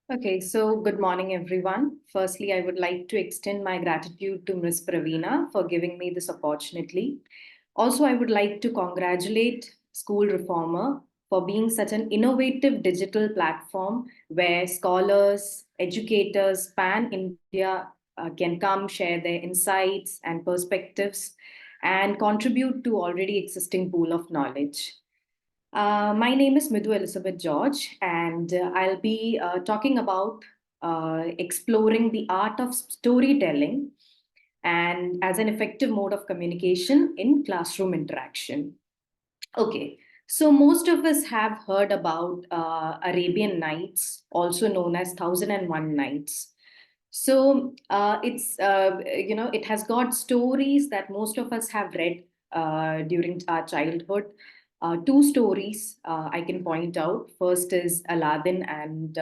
Okay, so good morning, everyone. Firstly, I would like to extend my gratitude to Ms. Praveena for giving me this opportunity. Also, I would like to congratulate School Reformer for being such an innovative digital platform where scholars, educators, pan India can come share their insights and perspectives and contribute to already existing pool of knowledge. My name is Midhu Elizabeth George, and I'll be talking about exploring the art of storytelling and as an effective mode of communication in classroom interaction. Okay, so most of us have heard about Arabian Nights, also known as Thousand and One Nights. So it has got stories that most of us have read during our childhood. Two stories I can point out. First is Aladdin and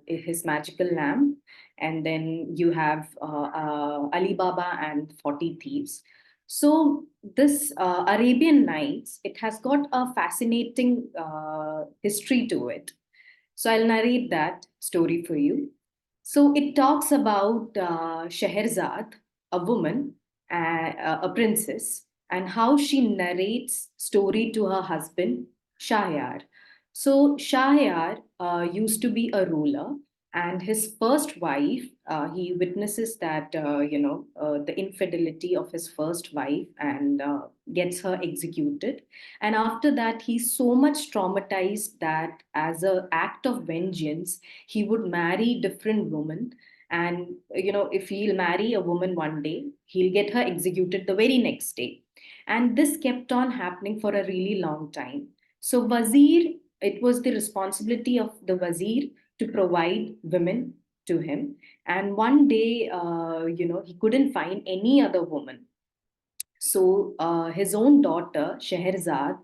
his magical lamp, and then you have Ali Baba and 40 Thieves. So this Arabian Nights, it has got a fascinating history to it. So I'll narrate that story for you. So it talks about Scheherazade, a woman, a princess, and how she narrates story to her husband Shahyar. So Shahyar used to be a ruler, and his first wife, he witnesses that the infidelity of his first wife and gets her executed. And after that, he's so much traumatized that as an act of vengeance he would marry different women, and if he'll marry a woman one day, he'll get her executed the very next day. And this kept on happening for a really long time. So wazir, it was the responsibility of the wazir to provide women to him. And one day he couldn't find any other woman, so his own daughter, Scheherazade,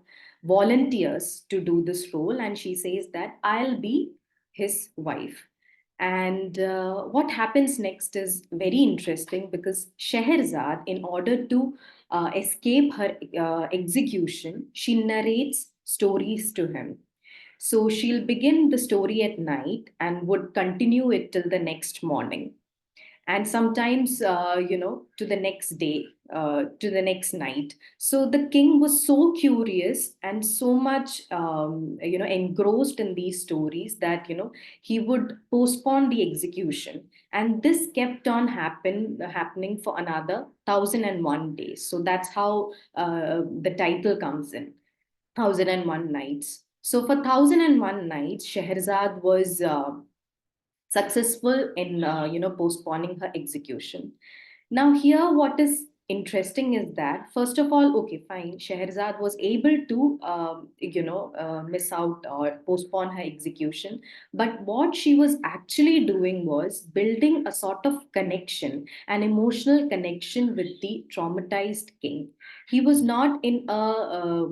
volunteers to do this role, and she says that I'll be his wife. And what happens next is very interesting because Scheherazade, in order to escape her execution, she narrates stories to him. So she'll begin the story at night and would continue it till the next morning, and sometimes to the next day, to the next night. So the king was so curious and so much engrossed in these stories that he would postpone the execution, and this kept on happening for another 1001 days. So that's how the title comes in, 1001 nights. So for 1001 nights, Scheherazade was successful in postponing her execution. Now here what is interesting is that, first of all, okay, fine, Scheherazade was able to miss out or postpone her execution, but what she was actually doing was building a sort of connection, an emotional connection with the traumatized king. He was not in a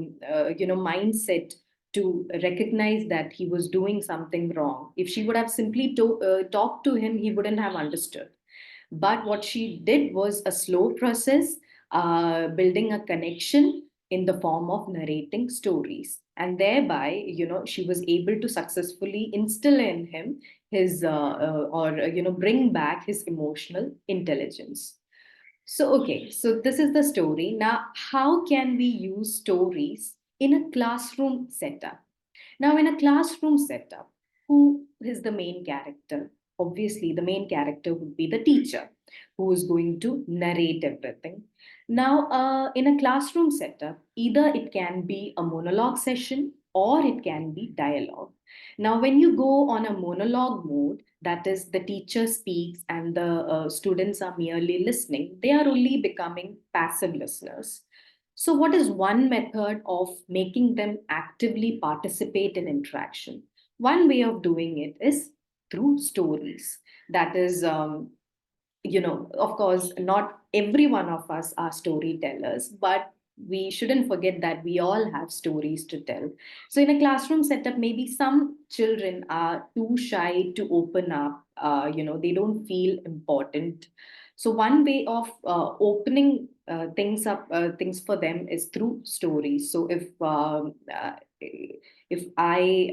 mindset to recognize that he was doing something wrong. If she would have simply talked to him, he wouldn't have understood. But what she did was a slow process, building a connection in the form of narrating stories. And thereby, she was able to successfully instill in him his, bring back his emotional intelligence. So, okay, so this is the story. Now, how can we use stories in a classroom setup? Now, in a classroom setup, who is the main character? Obviously, the main character would be the teacher who is going to narrate everything. Now, in a classroom setup, either it can be a monologue session or it can be dialogue. Now, when you go on a monologue mode, that is, the teacher speaks and the students are merely listening, they are only becoming passive listeners. So, what is one method of making them actively participate in interaction? One way of doing it is through stories. That is, of course, not every one of us are storytellers, but we shouldn't forget that we all have stories to tell. So, in a classroom setup, maybe some children are too shy to open up, they don't feel important. So, one way of opening things for them is through stories. So if I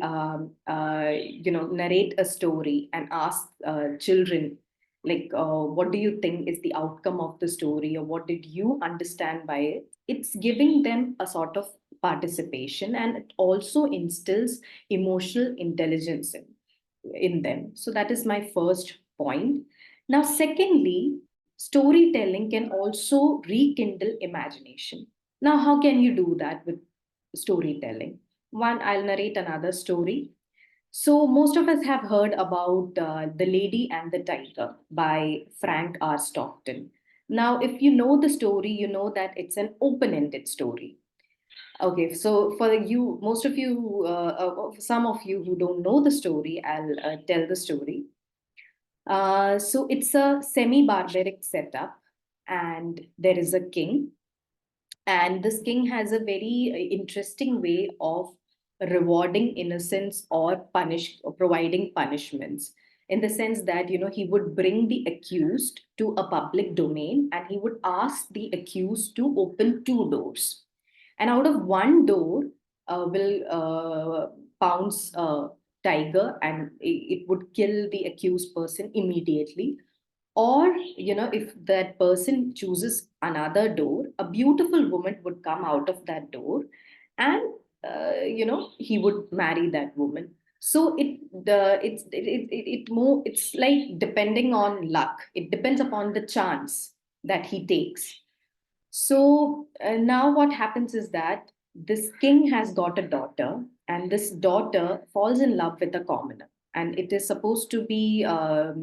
narrate a story and ask children, like, what do you think is the outcome of the story, or what did you understand by it? It's giving them a sort of participation, and it also instills emotional intelligence in them. So that is my first point. Now, secondly, storytelling can also rekindle imagination. Now, how can you do that with storytelling? One, I'll narrate another story. So, most of us have heard about The Lady and the Tiger by Frank R. Stockton. Now, if you know the story, you know that it's an open ended story. Okay, so for you, most of you, some of you who don't know the story, I'll tell the story. So it's a semi-barbaric setup, and there is a king, and this king has a very interesting way of rewarding innocence or providing punishments. In the sense that he would bring the accused to a public domain, and he would ask the accused to open two doors, and out of one door will pounce a tiger, and it would kill the accused person immediately. Or if that person chooses another door, a beautiful woman would come out of that door, and he would marry that woman. So it's like depending on luck. It depends upon the chance that he takes. So now what happens is that this king has got a daughter, and this daughter falls in love with a commoner. And it is supposed to be a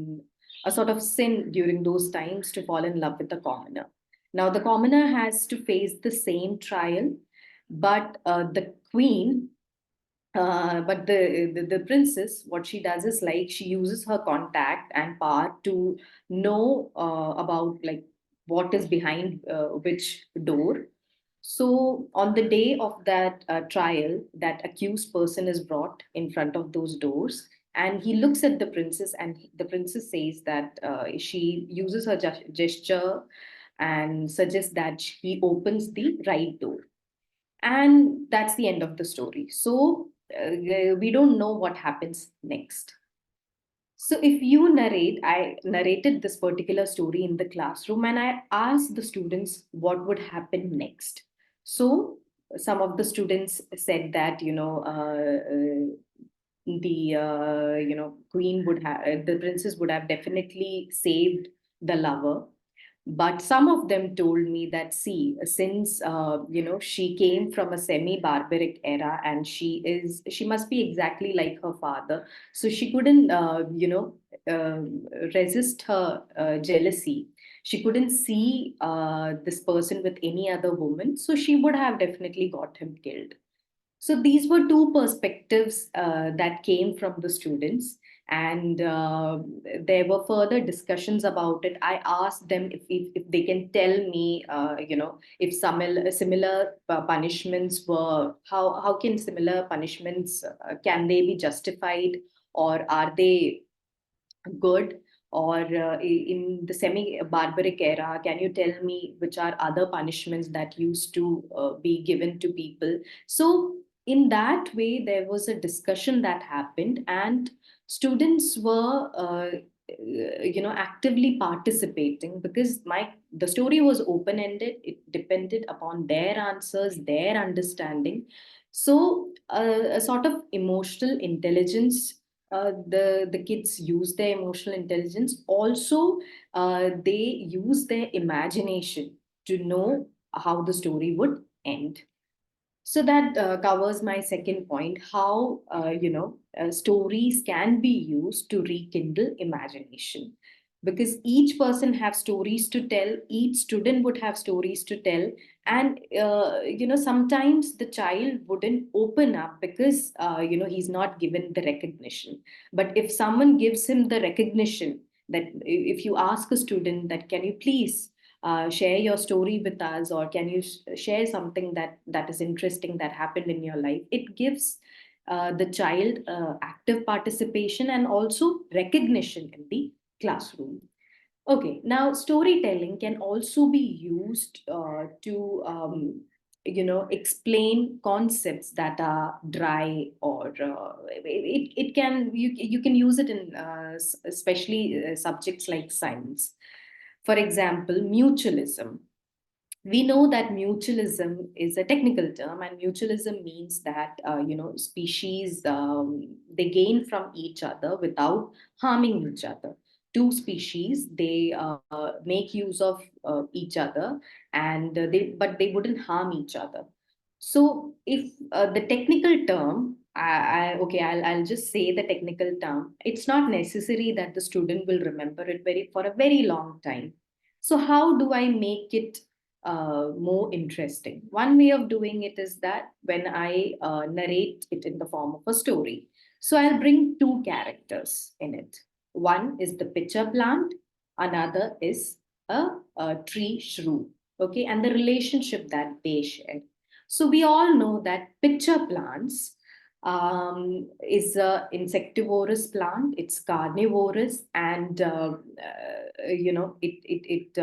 sort of sin during those times to fall in love with a commoner. Now, the commoner has to face the same trial, but the queen but the princess, what she does is, like, she uses her contact and power to know about, like, what is behind which door. So on the day of that trial, that accused person is brought in front of those doors, and he looks at the princess, and the princess says that she uses her gesture and suggests that he opens the right door, and that's the end of the story. So we don't know what happens next. So if you narrate, I narrated this particular story in the classroom, and I asked the students what would happen next. So some of the students said that the queen would have the princess would have definitely saved the lover, but some of them told me that, see, since she came from a semi barbaric era, and she must be exactly like her father, so she couldn't uh, resist her jealousy. She couldn't see this person with any other woman, so she would have definitely got him killed. So these were two perspectives that came from the students, and there were further discussions about it. I asked them if they can tell me, if similar punishments were, how can similar punishments, can they be justified, or are they good? Or in the semi barbaric era, can you tell me which are other punishments that used to be given to people? So in that way, there was a discussion that happened, and students were actively participating, because the story was open ended. It depended upon their answers, their understanding. So a sort of emotional intelligence, the kids use their emotional intelligence. Also, they use their imagination to know how the story would end. So that covers my second point, how stories can be used to rekindle imagination, because each person have stories to tell, each student would have stories to tell. And sometimes the child wouldn't open up because he's not given the recognition. But if someone gives him the recognition, that if you ask a student that, can you please share your story with us, or can you share something that is interesting that happened in your life, it gives the child active participation and also recognition in the classroom. Okay, now storytelling can also be used to, explain concepts that are dry, or it can, you can use it in especially subjects like science. For example, mutualism. We know that mutualism is a technical term, and mutualism means that species, they gain from each other without harming each other. Two species, they make use of each other, and they wouldn't harm each other. So if the technical term, okay, I'll just say the technical term. It's not necessary that the student will remember it for a very long time. So how do I make it more interesting? One way of doing it is that when I narrate it in the form of a story. So I'll bring two characters in it. One is the pitcher plant, another is a tree shrew. Okay, and the relationship that they share. So we all know that pitcher plants is a insectivorous plant. It's carnivorous, and it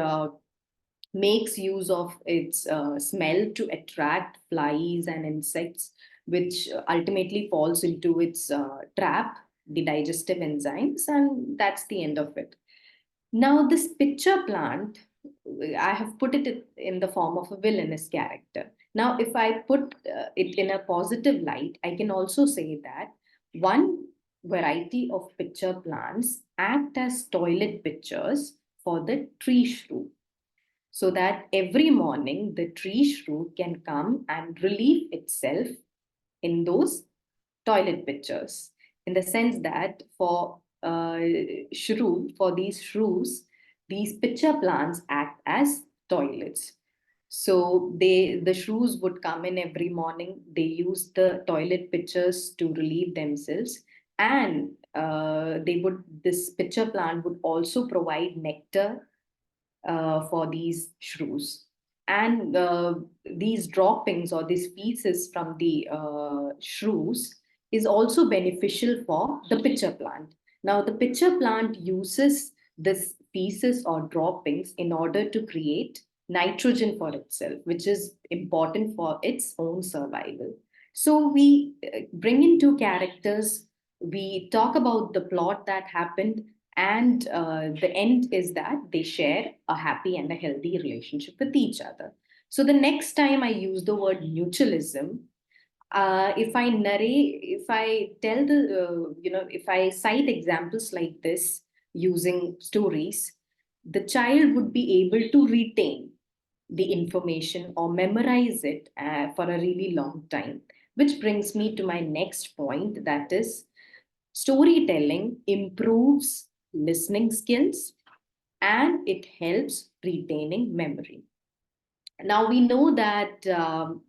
makes use of its smell to attract flies and insects, which ultimately falls into its trap, the digestive enzymes, and that's the end of it. Now, this picture plant, I have put it in the form of a villainous character. Now, if I put it in a positive light, I can also say that one variety of pitcher plants act as toilet pitchers for the tree shrew, so that every morning the tree shrew can come and relieve itself in those toilet pitchers, in the sense that for for these shrews, these pitcher plants act as toilets. So the shrews would come in every morning. They use the toilet pitchers to relieve themselves, and this pitcher plant would also provide nectar for these shrews. And these droppings or these feces from the shrews is also beneficial for the pitcher plant. Now, the pitcher plant uses this feces or droppings in order to create nitrogen for itself, which is important for its own survival. So we bring in two characters, we talk about the plot that happened, and the end is that they share a happy and a healthy relationship with each other. So the next time I use the word mutualism, if I tell if I cite examples like this using stories, the child would be able to retain the information or memorize it for a really long time. Which brings me to my next point, that is, storytelling improves listening skills and it helps retaining memory. Now, we know that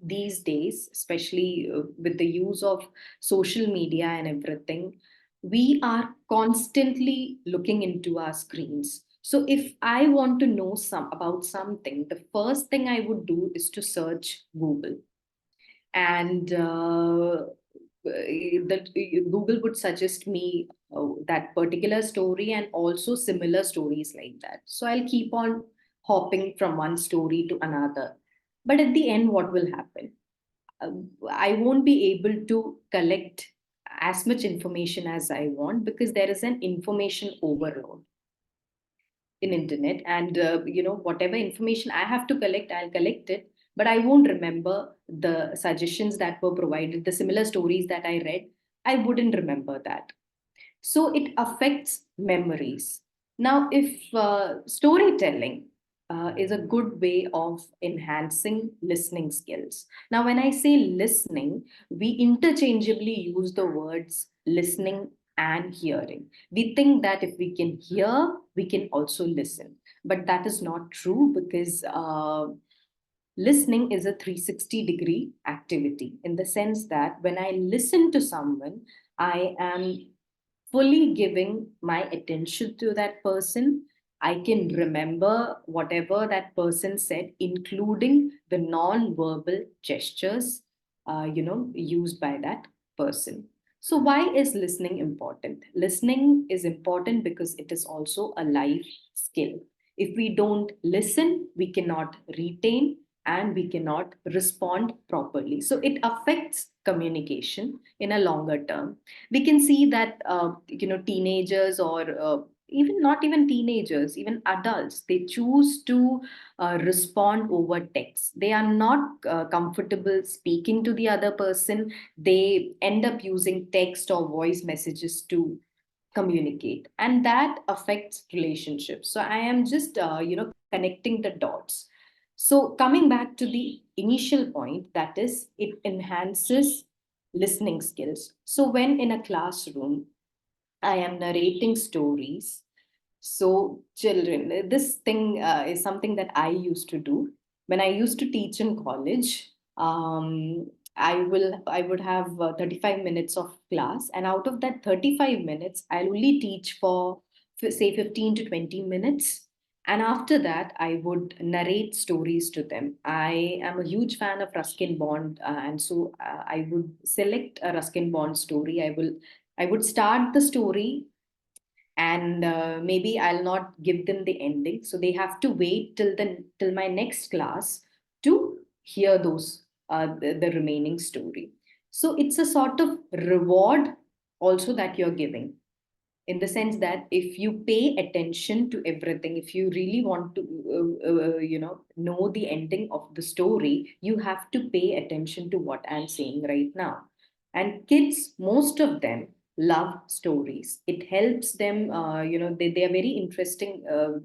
these days, especially with the use of social media and everything, we are constantly looking into our screens. So, if I want to know about something, the first thing I would do is to search Google, and that Google would suggest me that particular story and also similar stories like that. So I'll keep on hopping from one story to another. But at the end, what will happen? I won't be able to collect as much information as I want, because there is an information overload in internet, and whatever information I have to collect, I'll collect it, but I won't remember the suggestions that were provided, the similar stories that I read. I wouldn't remember that. So it affects memories. Now, if storytelling is a good way of enhancing listening skills. Now, when I say listening, we interchangeably use the words listening and hearing. We think that if we can hear, we can also listen. But that is not true, because listening is a 360-degree activity, in the sense that when I listen to someone, I am fully giving my attention to that person. I can remember whatever that person said, including the non-verbal gestures, used by that person. So, why is listening important? Listening is important because it is also a life skill. If we don't listen, we cannot retain and we cannot respond properly. So, it affects communication in a longer term. We can see that, teenagers or even not even teenagers, even adults, they choose to respond over text. They are not comfortable speaking to the other person. They end up using text or voice messages to communicate, and that affects relationships. So I am just connecting the dots. So coming back to the initial point, that is, it enhances listening skills. So when in a classroom I am narrating stories, so, children, this thing is something that I used to do when I used to teach in college. I would have 35 minutes of class, and out of that 35 minutes, I'll only teach for say 15 to 20 minutes. And after that, I would narrate stories to them. I am a huge fan of Ruskin Bond, and so I would select a Ruskin Bond story. I would start the story, and maybe I'll not give them the ending, so they have to wait till my next class to hear the remaining story. So it's a sort of reward also that you're giving, in the sense that if you pay attention to everything, if you really want to know the ending of the story, you have to pay attention to what I'm saying right now. And kids, most of them love stories. It helps them, they are very interesting,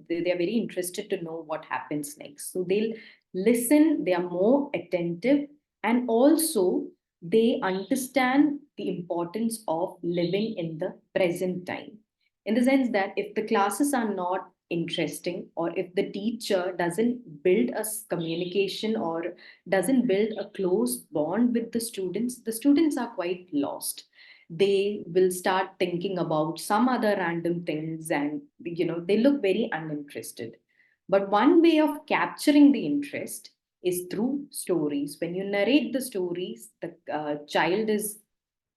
they are very interested to know what happens next, so they'll listen, they are more attentive, and also they understand the importance of living in the present time, in the sense that if the classes are not interesting, or if the teacher doesn't build communication, or doesn't build a close bond with the students are quite lost. They will start thinking about some other random things, and they look very uninterested. But one way of capturing the interest is through stories. When you narrate the stories, the child is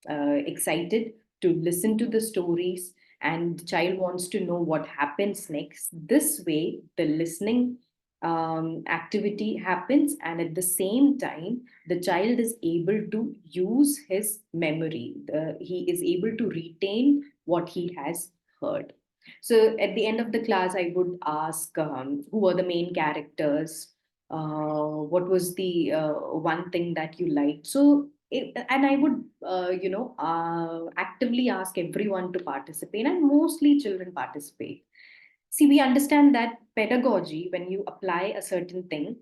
excited to listen to the stories, and the child wants to know what happens next. This way, the listening activity happens, and at the same time, the child is able to use his memory. He is able to retain what he has heard. So at the end of the class, I would ask, who were the main characters? What was the one thing that you liked? And I would, actively ask everyone to participate, and mostly children participate. See, we understand that pedagogy, when you apply a certain thing,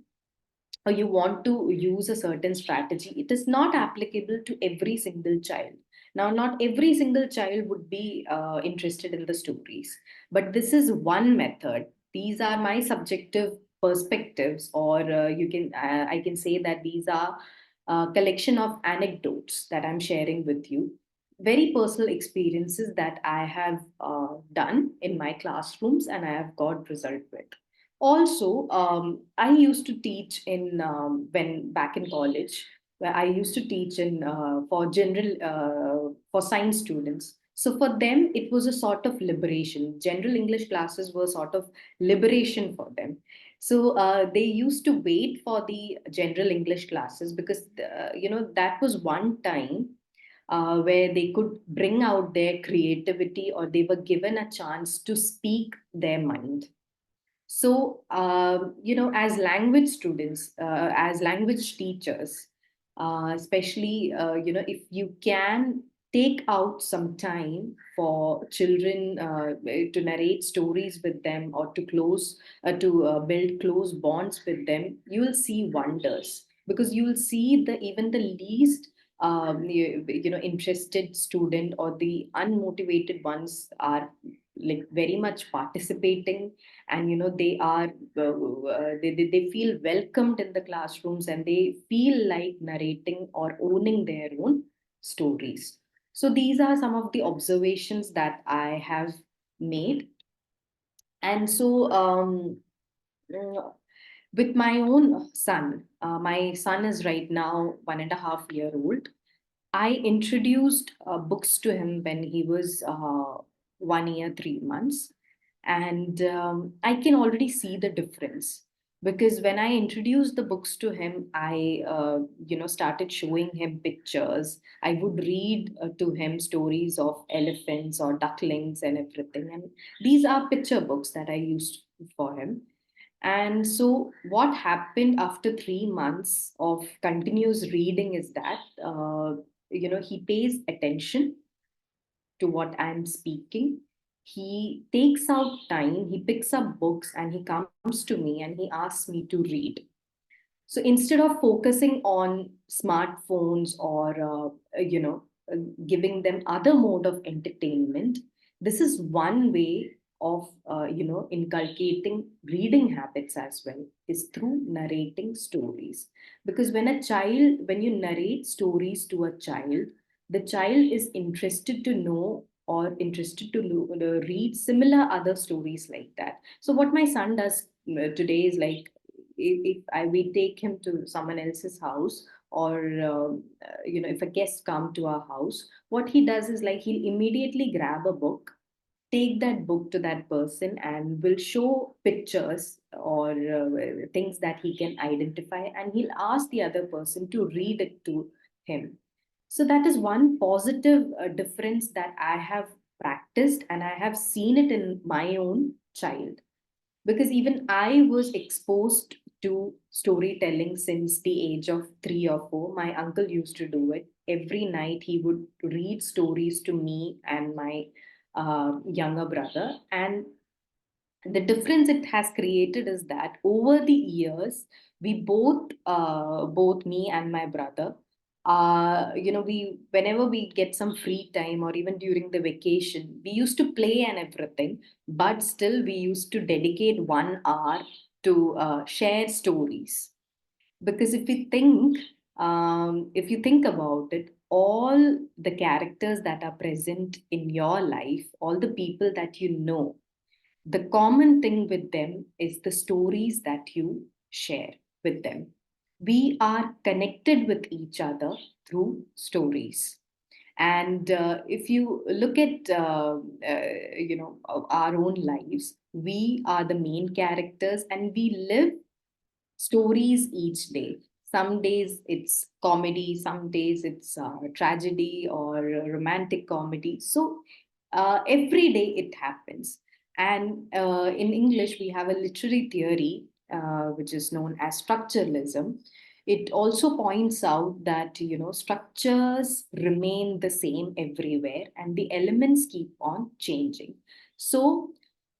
or you want to use a certain strategy, it is not applicable to every single child. Now, not every single child would be interested in the stories, but this is one method. These are my subjective perspectives, or I can say that these are a collection of anecdotes that I'm sharing with you, very personal experiences that I have done in my classrooms and I have got result with. Also, I used to teach in when back in college, where I used to teach in for general for science students. So for them, it was a sort of liberation. General English classes were sort of liberation for them. So they used to wait for the general English classes, because that was one time where they could bring out their creativity, or they were given a chance to speak their mind. So, as language students, as language teachers, especially, if you can take out some time for children to narrate stories with them, or to build close bonds with them, you will see wonders, because you will see the even the least interested student, or the unmotivated ones, are like very much participating, and they are they feel welcomed in the classrooms, and they feel like narrating or owning their own stories. So these are some of the observations that I have made. And so mm, with my own son, my son is right now 1.5 year old. I introduced books to him when he was 1 year, 3 months. And I can already see the difference because when I introduced the books to him, I started showing him pictures. I would read to him stories of elephants or ducklings and everything. And these are picture books that I used for him. And so, what happened after 3 months of continuous reading is that, he pays attention to what I'm speaking. He takes out time, he picks up books, and he comes to me and he asks me to read. So instead of focusing on smartphones or uh, giving them other mode of entertainment, this is one way of inculcating reading habits as well, is through narrating stories. Because when you narrate stories to a child, the child is interested to know or interested to read similar other stories like that. So what my son does today is like, if we take him to someone else's house, or if a guest come to our house, what he does is like he'll immediately grab a book, take that book to that person, and will show pictures or things that he can identify, and he'll ask the other person to read it to him. So that is one positive difference that I have practiced, and I have seen it in my own child, because even I was exposed to storytelling since the age of 3 or 4. My uncle used to do it. Every night he would read stories to me and my younger brother. And the difference it has created is that over the years, we both me and my brother, we whenever we get some free time or even during the vacation, we used to play and everything, but still we used to dedicate 1 hour to share stories. Because if you think about it, all the characters that are present in your life, all the people that you know, the common thing with them is the stories that you share with them. We are connected with each other through stories. And if you look at our own lives, we are the main characters and we live stories each day. Some days it's comedy, some days it's tragedy or romantic comedy. So every day it happens. And in English, we have a literary theory which is known as structuralism. It also points out that structures remain the same everywhere, and the elements keep on changing. So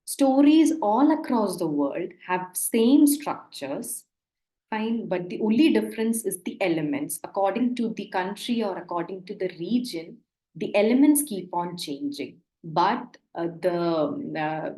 stories all across the world have same structures. Fine, but the only difference is the elements. According to the country or according to the region, the elements keep on changing. But the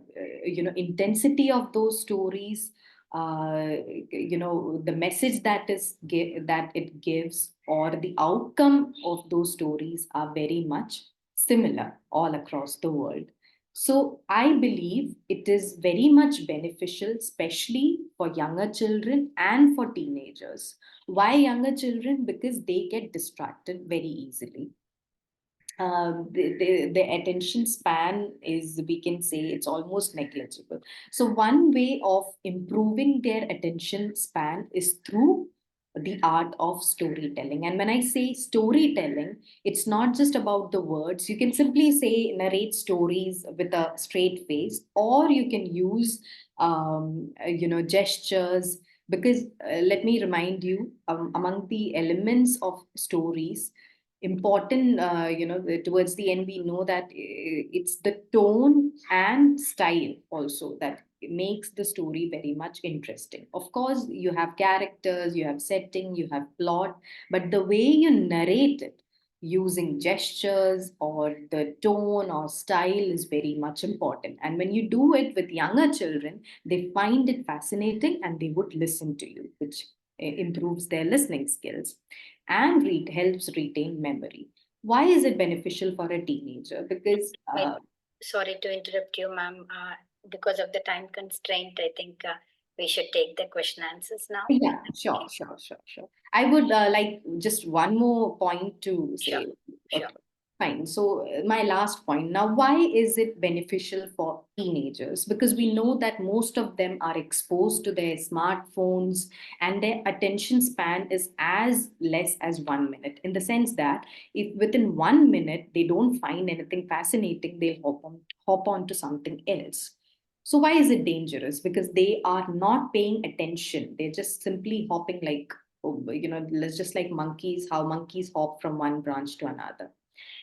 intensity of those stories, the message that it gives, or the outcome of those stories are very much similar all across the world. So I believe it is very much beneficial, especially for younger children and for teenagers. Why younger children? Because they get distracted very easily. The attention span is, we can say, it's almost negligible. So one way of improving their attention span is through the art of storytelling. And when I say storytelling, it's not just about the words. You can simply say narrate stories with a straight face, or you can use gestures. Because let me remind you, among the elements of stories, important, towards the end, we know that it's the tone and style also that makes the story very much interesting. Of course, you have characters, you have setting, you have plot, but the way you narrate it using gestures or the tone or style is very much important. And when you do it with younger children, they find it fascinating and they would listen to you, which improves their listening skills and helps retain memory. Why is it beneficial for a teenager? Because Sorry to interrupt you, ma'am. Because of the time constraint, I think we should take the question answers now. Yeah, Okay. sure. I would like just one more point to Sure, say. sure. Okay, fine. So, my last point now, why is it beneficial for teenagers? Because we know that most of them are exposed to their smartphones and their attention span is as less as 1 minute, in the sense that if within 1 minute they don't find anything fascinating, they'll hop on to something else. So why is it dangerous? Because they are not paying attention. They're just simply hopping like, oh, let's just like monkeys, how monkeys hop from one branch to another.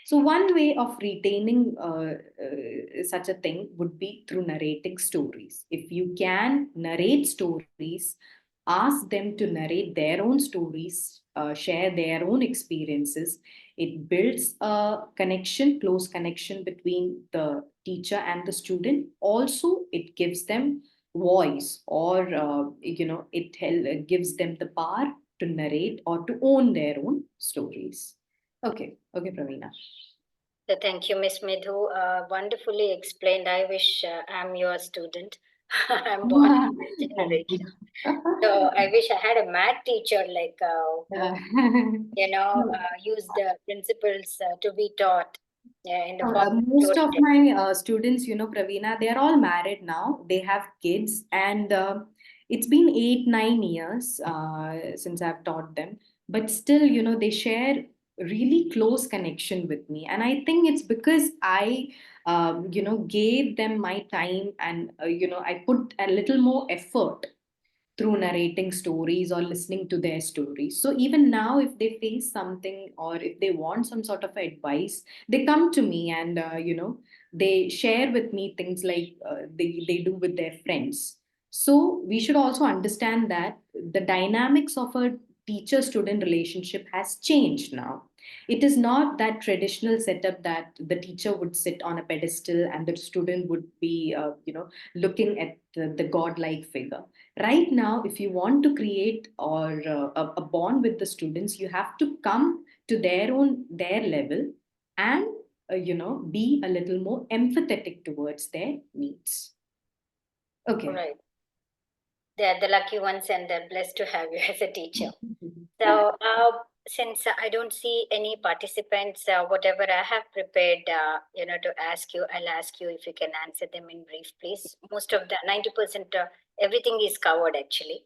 So one way of retaining such a thing would be through narrating stories. If you can narrate stories, ask them to narrate their own stories, share their own experiences. It builds a connection, close connection between the teacher and the student. Also, it gives them voice, or gives them the power to narrate or to own their own stories. Okay, Pravina. So thank you, Miss Midhu. Wonderfully explained. I wish I'm your student. I'm born in this Thank you. generation. So I wish I had a math teacher like who, Uh, use the principles to be taught in the form of Most of storytelling. my students, Pravina, they are all married now. They have kids, and it's been 8, 9 years since I've taught them. But still, they share really close connection with me, and I think it's because I gave them my time, and I put a little more effort through narrating stories or listening to their stories. So even now, if they face something or if they want some sort of advice, they come to me, and they share with me things like they do with their friends. So we should also understand that the dynamics of a teacher student relationship has changed now. It is not that traditional setup that the teacher would sit on a pedestal and the student would be looking at the godlike figure. Right now, if you want to create or a bond with the students, you have to come to their level, and be a little more empathetic towards their needs. All Okay. right. They're the lucky ones, and they're blessed to have you as a teacher. So, since I don't see any participants, whatever I have prepared, to ask you, I'll ask you if you can answer them in brief, please. Most of the 90%, everything is covered actually.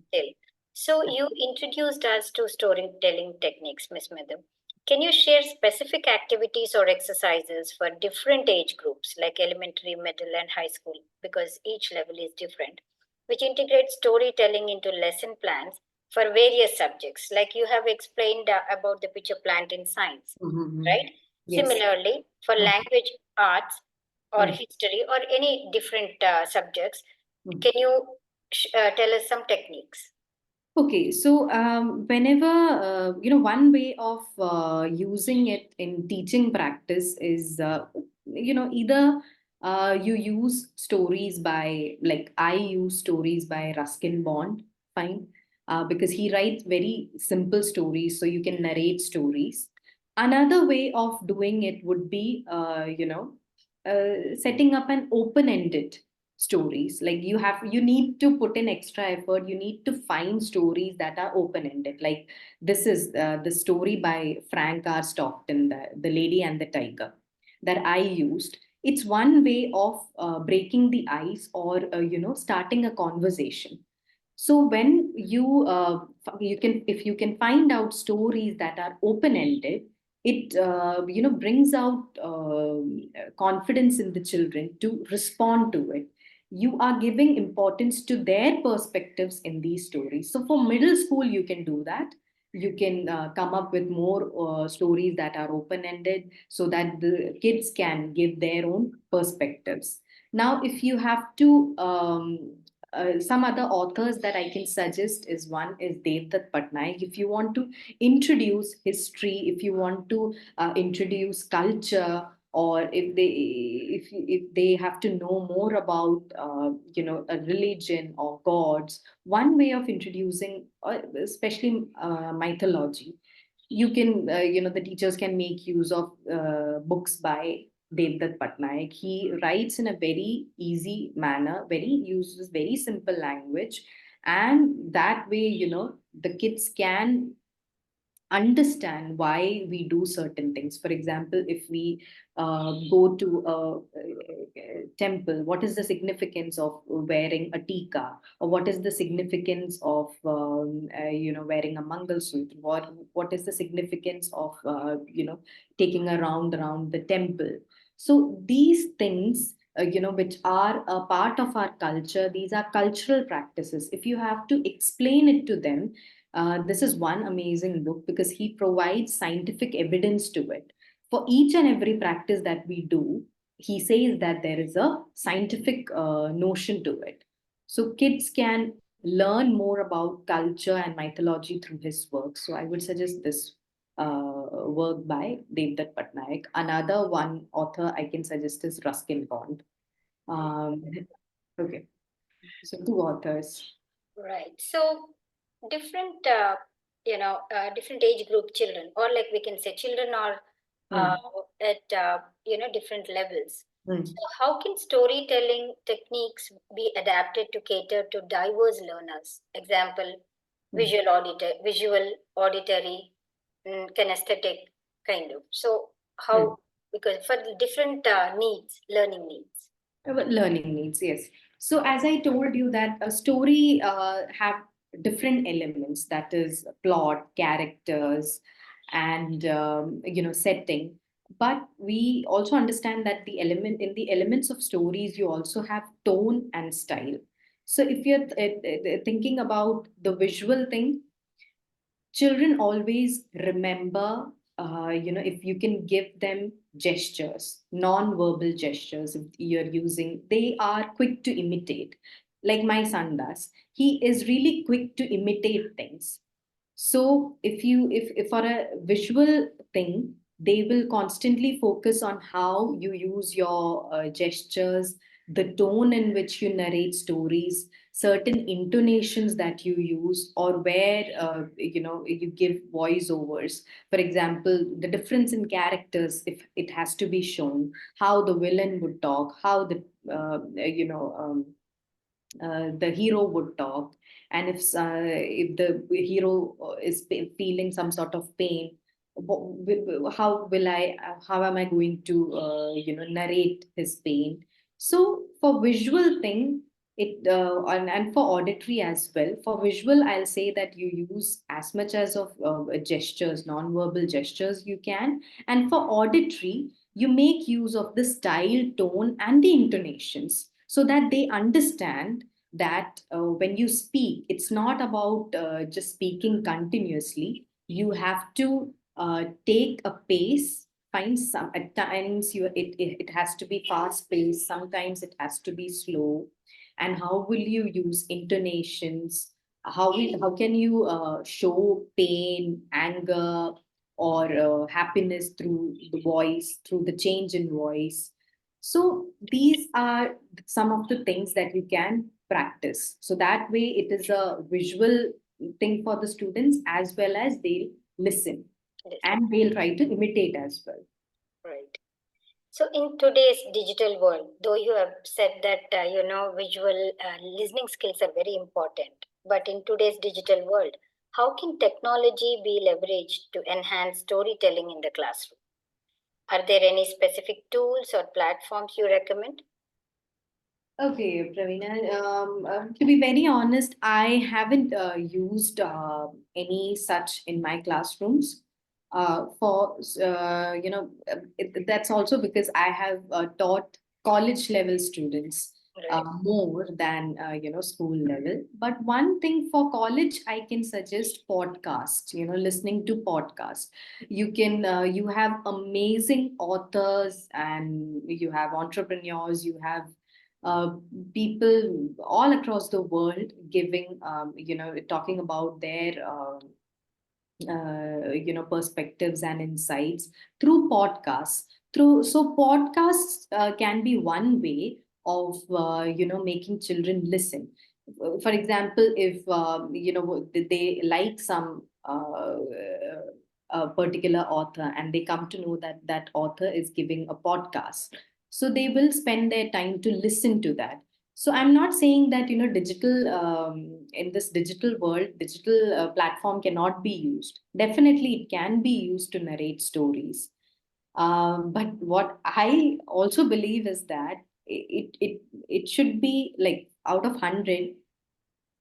Still. So, you introduced us to storytelling techniques, Miss Madhu. Can you share specific activities or exercises for different age groups, like elementary, middle, and high school, because each level is different, which integrates storytelling into lesson plans for various subjects, like you have explained about the picture plant in science, right? Yes. Similarly, for Mm. language arts or Mm. history or any different subjects, Mm. can you tell us some techniques? Okay, so whenever, one way of using it in teaching practice is, either you use stories by, like I use stories by Ruskin Bond, fine, because he writes very simple stories, so you can narrate stories. Another way of doing it would be, setting up an open-ended stories. Like you need to put in extra effort, you need to find stories that are open ended. Like this is the story by Frank R. Stockton, the Lady and the Tiger, that I used. It's one way of breaking the ice, or starting a conversation. So when you can, if you can find out stories that are open ended, it brings out confidence in the children to respond to it. You are giving importance to their perspectives in these stories. So for middle school, you can do that. You can come up with more stories that are open ended, so that the kids can give their own perspectives. Now, if you have to some other authors that I can suggest is, one is Devdutt Patnaik. If you want to introduce history, if you want to introduce culture, or if they have to know more about a religion or gods, one way of introducing, especially mythology, you can the teachers can make use of books by Devdutt Patnaik. He writes in a very easy manner, very uses very simple language, and that way, the kids can understand why we do certain things. For example, if we go to a temple, what is the significance of wearing a tika, or what is the significance of wearing a mangal suit? What is the significance of taking a round around the temple? So these things. Which are a part of our culture, these are cultural practices. If you have to explain it to them, this is one amazing book because he provides scientific evidence to it. For each and every practice that we do, he says that there is a scientific notion to it. So kids can learn more about culture and mythology through his work. So I would suggest this work by Devdutt Patnaik. Another one author I can suggest is Ruskin Bond. Um, okay, so two authors. Right. So different, different age group children, or like we can say children are uh, Hmm. at, different levels. Hmm. So how can storytelling techniques be adapted to cater to diverse learners? Example, Hmm. visual, auditory, kinesthetic kind of. So Hmm. how, because for the different needs, learning needs. Learning needs, yes. So as I told you that a story have different elements, that is plot, characters, and setting. But we also understand that the elements of stories, you also have tone and style. So if you're thinking about the visual thing, children always remember, if you can give them gestures, non-verbal gestures, if you're using, they are quick to imitate, like my son does. He is really quick to imitate things. So if for a visual thing, they will constantly focus on how you use your gestures, the tone in which you narrate stories, certain intonations that you use, or where you give voiceovers. For example, the difference in characters, if it has to be shown, how the villain would talk, how the hero would talk, and if the hero is feeling some sort of pain, how am I going to narrate his pain? So for visual thing, and for auditory as well. For visual, I'll say that you use as much as of gestures, non-verbal gestures you can. And for auditory, you make use of the style, tone, and the intonations, so that they understand that when you speak, it's not about just speaking continuously. You have to take a pace. Find some at times it has to be fast paced. Sometimes it has to be slow. And how will you use intonations? How can you show pain, anger, or happiness through the voice, through the change in voice? So these are some of the things that you can practice. So that way it is a visual thing for the students, as well as they'll listen Listen. and they'll try to imitate as well. Right. So in today's digital world, though you have said that visual listening skills are very important, but in today's digital world, how can technology be leveraged to enhance storytelling in the classroom? Are there any specific tools or platforms you recommend? Okay, Pravina. To be very honest, I haven't used any such in my classrooms. That's also because I have taught college level students Right. more than school level. But one thing for college, I can suggest podcast. Listening to podcast. You have amazing authors, and you have entrepreneurs. You have uh, people all across the world giving talking about their perspectives and insights through podcasts. So podcasts can be one way of making children listen. For example, if they like some a particular author and they come to know that that author is giving a podcast, so they will spend their time to listen to that. So I'm not saying that, digital, in this digital world, digital platform cannot be used. Definitely it can be used to narrate stories. But what I also believe is that it should be like, out of 100,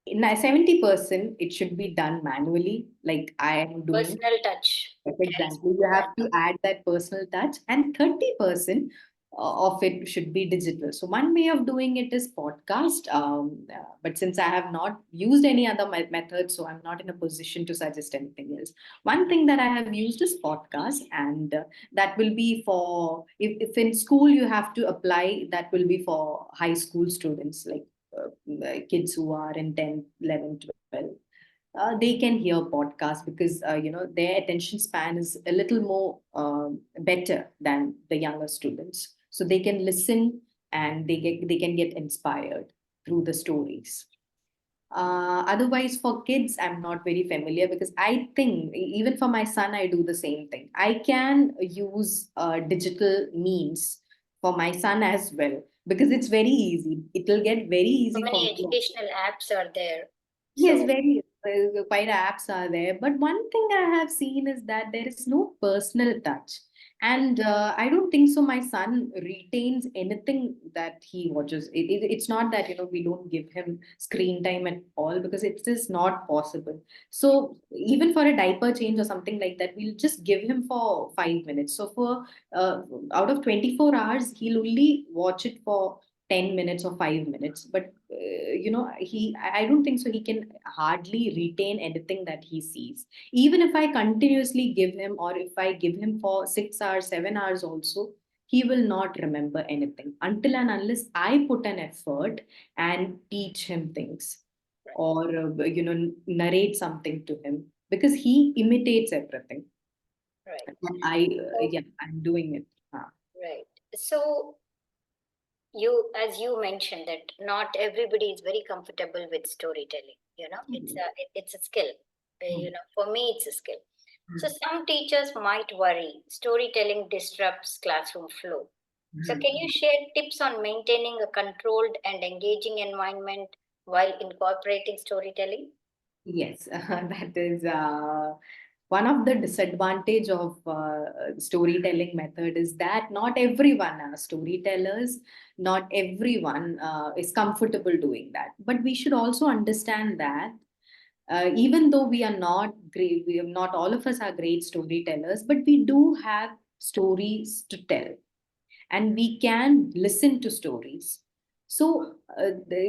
in 70% it should be done manually, like I am doing. Personal touch carries Exactly. You more have value. to add that personal touch, and 30% of it should be digital. So, one way of doing it is podcast. But since I have not used any other method, so I'm not in a position to suggest anything else. One thing that I have used is podcast, and that will be for, if in school you have to apply, that will be for high school students, like kids who are in 10th, 11th, 12th. They can hear podcasts because their attention span is a little more better than the younger students, so they can listen and they can get inspired through the stories. Otherwise, for kids, I'm not very familiar, because I think even for my son, I do the same thing. I can use digital means for my son as well, because it's very easy. It will get very So easy for many me. educational apps are there. Yes, So very quite apps are there. But one thing I have seen is that there is no personal touch. And I don't think so. My son retains anything that he watches. It's not that, we don't give him screen time at all, because it is not possible. So even for a diaper change or something like that, we'll just give him for 5 minutes. So for uh, out of 24 hours, he'll only watch it for 10 minutes or 5 minutes. But I don't think so he can hardly retain anything that he sees. Even if I continuously give him, or if I give him for 6 hours, 7 hours also, he will not remember anything until and unless I put an effort and teach him things, right, or narrate something to him, because he imitates everything. right. And So yeah, I'm doing it. right. So you, as you mentioned, that not everybody is very comfortable with storytelling. It's Mm. it's a skill. Mm. For me, it's a skill. So Mm. some teachers might worry storytelling disrupts classroom flow. So can you Mm. share tips on maintaining a controlled and engaging environment while incorporating storytelling? Yes, that is one of the disadvantage of storytelling method, is that not everyone are storytellers, not everyone is comfortable doing that. But we should also understand that even though we are not great, not all of us are great storytellers, but we do have stories to tell, and we can listen to stories. So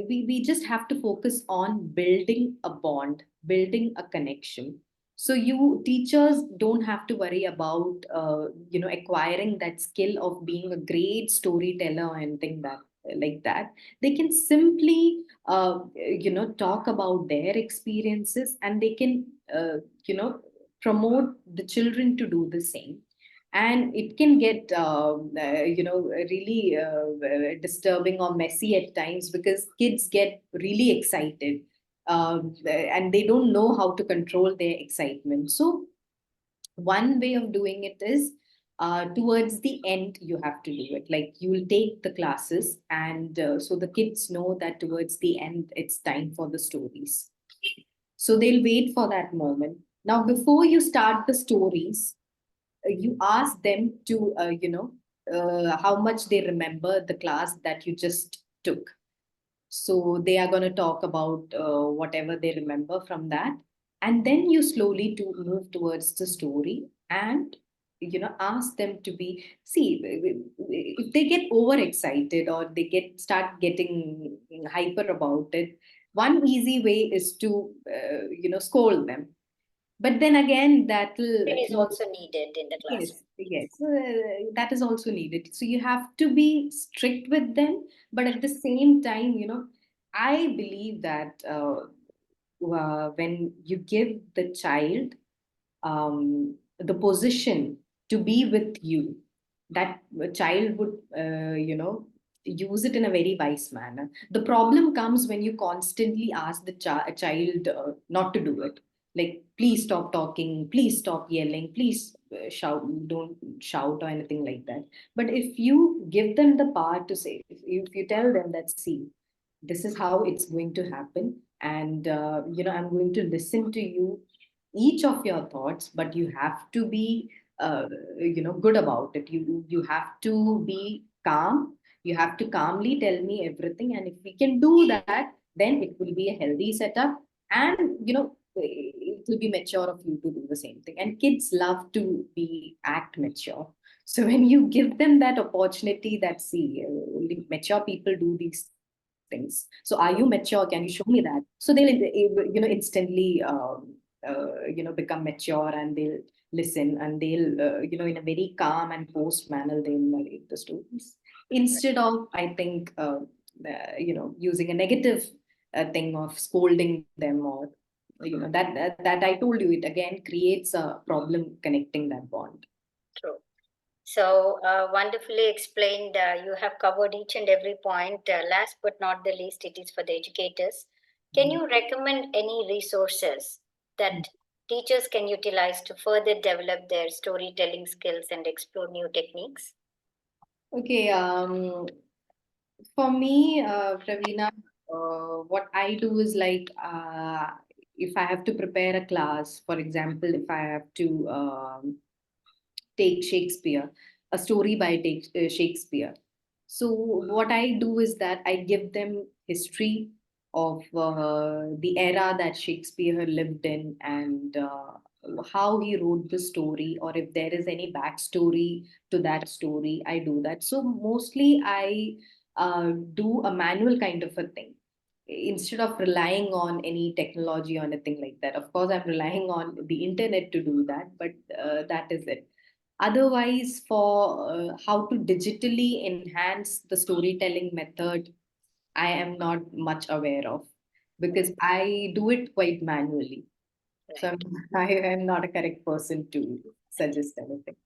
we just have to focus on building a bond, building a connection. So you teachers don't have to worry about acquiring that skill of being a great storyteller or anything that like that. They can simply talk about their experiences, and they can you know promote the children to do the same. And it can get really disturbing or messy at times, because kids get really excited, and they don't know how to control their excitement. So one way of doing it is, towards the end you have to do it, like you will take the classes, and so the kids know that towards the end it's time for the stories. So they'll wait for that moment. Now before you start the stories, you ask them to how much they remember the class that you just took. So they are going to talk about whatever they remember from that, and then you slowly to move towards the story, and ask them to be, see, if they get overexcited or they start getting hyper about it, one easy way is to scold them. But then again, that will It is create. also needed in the classroom. Yes, yes, that is also needed. So you have to be strict with them, but at the same time, I believe that when you give the child the position to be with you, that child would, use it in a very wise manner. The problem comes when you constantly ask the child not to do it. like, please stop talking, please stop yelling, please don't shout or anything like that. But if you give them the power to say, if you tell them that, see, this is how it's going to happen, and I'm going to listen to you, each of your thoughts, but you have to be good about it. You have to be calm, you have to calmly tell me everything, and if we can do that, then it will be a healthy setup, and it will be mature of you to do the same thing. And kids love to be act mature. So when you give them that opportunity, that, see, only mature people do these things. So are you mature? Can you show me that? So they'll instantly become mature, and they'll listen, and they'll in a very calm and posed manner they'll narrate the stories, instead of, I think, using a negative thing of scolding them, or that I told you, it again creates a problem connecting that bond. True. So wonderfully explained. You have covered each and every point. Last but not the least, it is for the educators. Can you recommend any resources that teachers can utilize to further develop their storytelling skills and explore new techniques? Okay, for me, Pravina, what I do is like, if I have to prepare a class, for example, if I have to take Shakespeare, a story by Shakespeare. So what I do is that I give them history of the era that Shakespeare lived in, and how he wrote the story, or if there is any backstory to that story, I do that. So mostly I do a manual kind of a thing, instead of relying on any technology or anything like that. Of course, I'm relying on the internet to do that, but that is it. Otherwise, for how to digitally enhance the storytelling method, I am not much aware of, because I do it quite manually. So Right. I am not a correct person to suggest anything.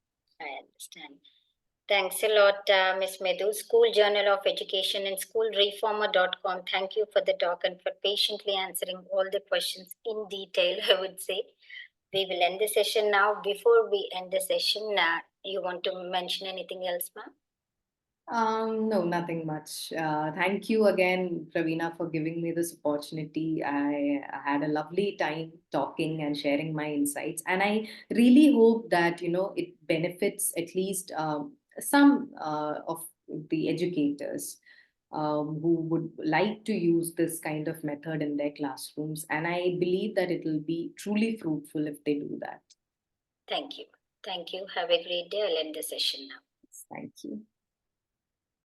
I understand. Thanks a lot, Ms. Midhu. School Journal of Education and schoolreformer.com. Thank you for the talk and for patiently answering all the questions in detail, I would say. We will end the session now. Before we end the session, you want to mention anything else, ma'am? No, nothing much. Thank you again, Pravina, for giving me this opportunity. I had a lovely time talking and sharing my insights, and I really hope that it benefits at least some of the educators who would like to use this kind of method in their classrooms. And I believe that it will be truly fruitful if they do that. Thank you. Thank you. Have a great day. I'll end the session now. Thank you.